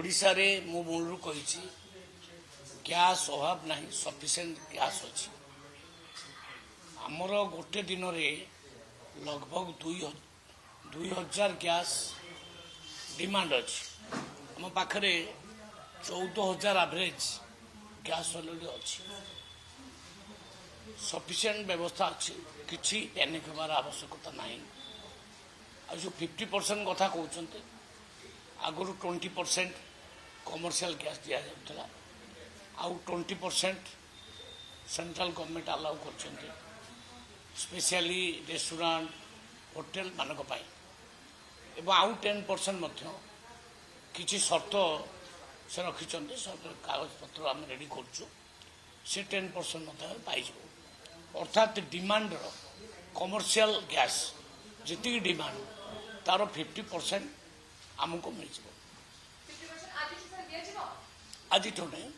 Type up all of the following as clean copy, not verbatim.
ओडिशा रे मु मूलरू कही गैस अभाव ना सफिशिएंट गैस अच्छी आमर गोटे दिन रे लगभग 2000 गैस डिमांड अच्छी आम पाखे 14,000 एवरेज गैस अलरेडी अच्छी सफिशिएंट व्यवस्था अच्छी किसी पैनिक होबार आवश्यकता ना आ जो 50% कथा कहते आगुरी 20% कमर्शियल गैस दि जाऊला आउ 20% सेंट्रल गवर्नमेंट अलाउ कर स्पेशली रेस्टोरेंट होटेल मानक एवं आउ 10% किसी शर्त से रखिंट कागज पत्र आम रेडी कर 10% पाई अर्थात डिमांड कमर्शियल गैस जी डिमांड तार 50% आमको मिल आज नहीं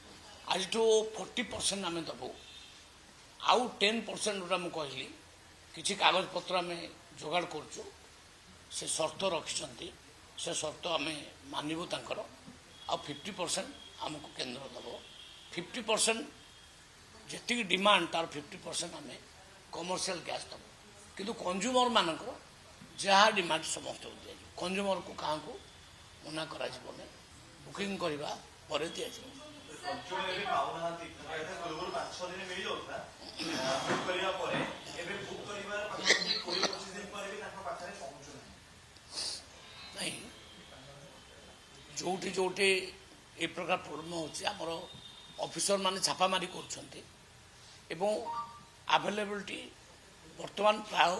आज 40% आम दबू आउ 10% जोटा मुझे कहली किसी कागज पत्र आम जोगाड़ करुँ से शर्त रखिंट से शर्त आम मानबू तर आ 50% आमको केन्द्र दब 50% जी डिमांड तार 50% आम कमर्शियल गैस दब किंतु कंज्यूमर मानक जहाँ डिमांड समस्त दि कंज्यूमर को क्या मना कर बुकिंग करने पर दि नहीं जोटी जोटी ए प्रकार प्रोब्लेम होमर ऑफिसर माने छापामारी कर अवेलेबिलिटी बर्तमान प्राय